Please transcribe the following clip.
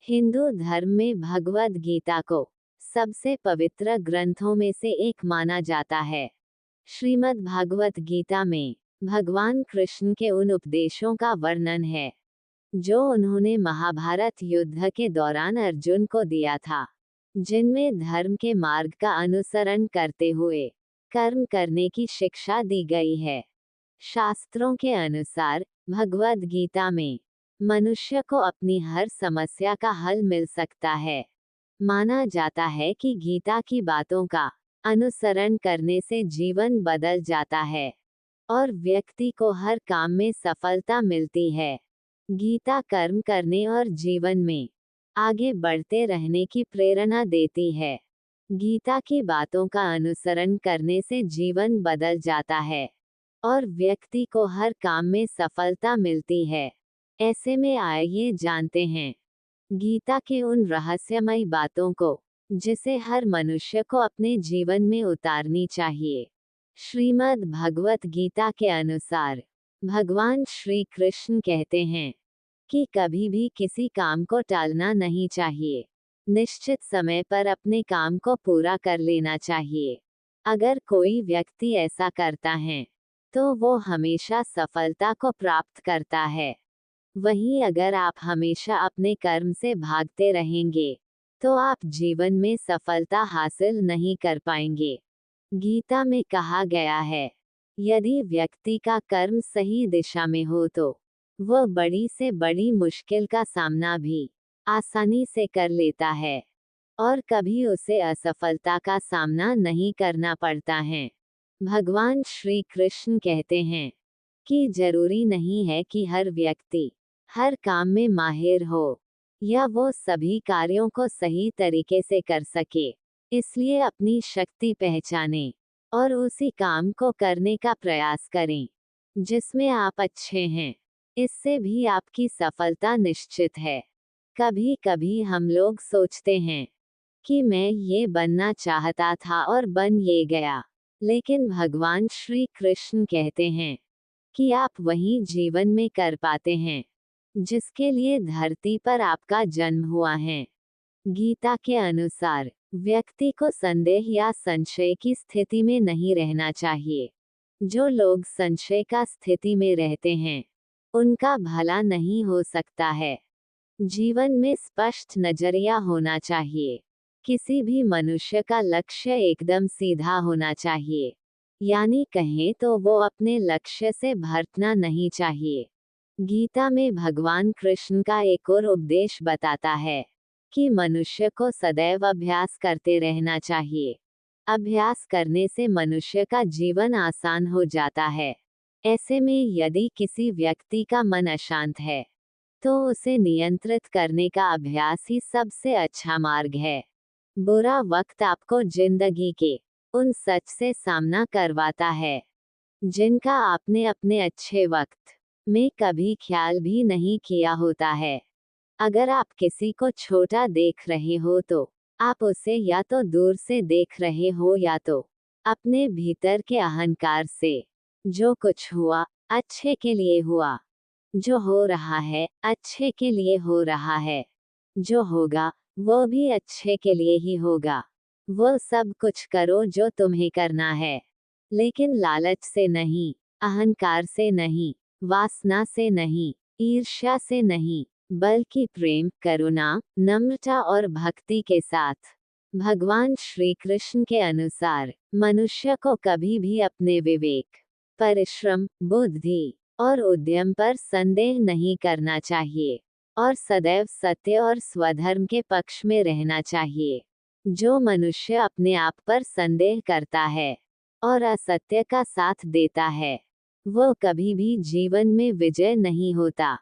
हिंदू धर्म में भगवद गीता को सबसे पवित्र ग्रंथों में से एक माना जाता है। श्रीमद् भागवत गीता में भगवान कृष्ण के उन उपदेशों का वर्णन है जो उन्होंने महाभारत युद्ध के दौरान अर्जुन को दिया था, जिनमें धर्म के मार्ग का अनुसरण करते हुए कर्म करने की शिक्षा दी गई है। शास्त्रों के अनुसार भगवद गीता में मनुष्य को अपनी हर समस्या का हल मिल सकता है। माना जाता है कि गीता की बातों का अनुसरण करने से जीवन बदल जाता है और व्यक्ति को हर काम में सफलता मिलती है। गीता कर्म करने और जीवन में आगे बढ़ते रहने की प्रेरणा देती है। गीता की बातों का अनुसरण करने से जीवन बदल जाता है और व्यक्ति को हर काम में सफलता मिलती है। ऐसे में आइए जानते हैं गीता के उन रहस्यमयी बातों को जिसे हर मनुष्य को अपने जीवन में उतारनी चाहिए। श्रीमद् भगवत गीता के अनुसार भगवान श्री कृष्ण कहते हैं कि कभी भी किसी काम को टालना नहीं चाहिए। निश्चित समय पर अपने काम को पूरा कर लेना चाहिए। अगर कोई व्यक्ति ऐसा करता है तो वो हमेशा सफलता को प्राप्त करता है। वहीं अगर आप हमेशा अपने कर्म से भागते रहेंगे तो आप जीवन में सफलता हासिल नहीं कर पाएंगे। गीता में कहा गया है, यदि व्यक्ति का कर्म सही दिशा में हो तो वह बड़ी से बड़ी मुश्किल का सामना भी आसानी से कर लेता है और कभी उसे असफलता का सामना नहीं करना पड़ता है। भगवान श्री कृष्ण कहते हैं कि जरूरी नहीं है कि हर व्यक्ति हर काम में माहिर हो या वो सभी कार्यों को सही तरीके से कर सके। इसलिए अपनी शक्ति पहचानें और उसी काम को करने का प्रयास करें जिसमें आप अच्छे हैं। इससे भी आपकी सफलता निश्चित है। कभी कभी हम लोग सोचते हैं कि मैं ये बनना चाहता था और बन ये गया, लेकिन भगवान श्री कृष्ण कहते हैं कि आप वही जीवन में कर पाते हैं जिसके लिए धरती पर आपका जन्म हुआ है। गीता के अनुसार व्यक्ति को संदेह या संशय की स्थिति में नहीं रहना चाहिए। जो लोग संशय का स्थिति में रहते हैं उनका भला नहीं हो सकता है। जीवन में स्पष्ट नजरिया होना चाहिए। किसी भी मनुष्य का लक्ष्य एकदम सीधा होना चाहिए, यानी कहें तो वो अपने लक्ष्य से भटकना नहीं चाहिए। गीता में भगवान कृष्ण का एक और उपदेश बताता है कि मनुष्य को सदैव अभ्यास करते रहना चाहिए। अभ्यास करने से मनुष्य का जीवन आसान हो जाता है। ऐसे में यदि किसी व्यक्ति का मन अशांत है तो उसे नियंत्रित करने का अभ्यास ही सबसे अच्छा मार्ग है। बुरा वक्त आपको जिंदगी के उन सच से सामना करवाता है जिनका आपने अपने अच्छे वक्त में कभी ख्याल भी नहीं किया होता है। अगर आप किसी को छोटा देख रहे हो तो आप उसे या तो दूर से देख रहे हो या तो अपने भीतर के अहंकार से। जो कुछ हुआ अच्छे के लिए हुआ, जो हो रहा है अच्छे के लिए हो रहा है, जो होगा वो भी अच्छे के लिए ही होगा। वो सब कुछ करो जो तुम्हें करना है, लेकिन लालच से नहीं, अहंकार से नहीं, वासना से नहीं, ईर्ष्या से नहीं, बल्कि प्रेम, करुणा, नम्रता और भक्ति के साथ। भगवान श्री कृष्ण के अनुसार मनुष्य को कभी भी अपने विवेक, परिश्रम, बुद्धि और उद्यम पर संदेह नहीं करना चाहिए और सदैव सत्य और स्वधर्म के पक्ष में रहना चाहिए। जो मनुष्य अपने आप पर संदेह करता है और असत्य का साथ देता है वो कभी भी जीवन में विजय नहीं होता।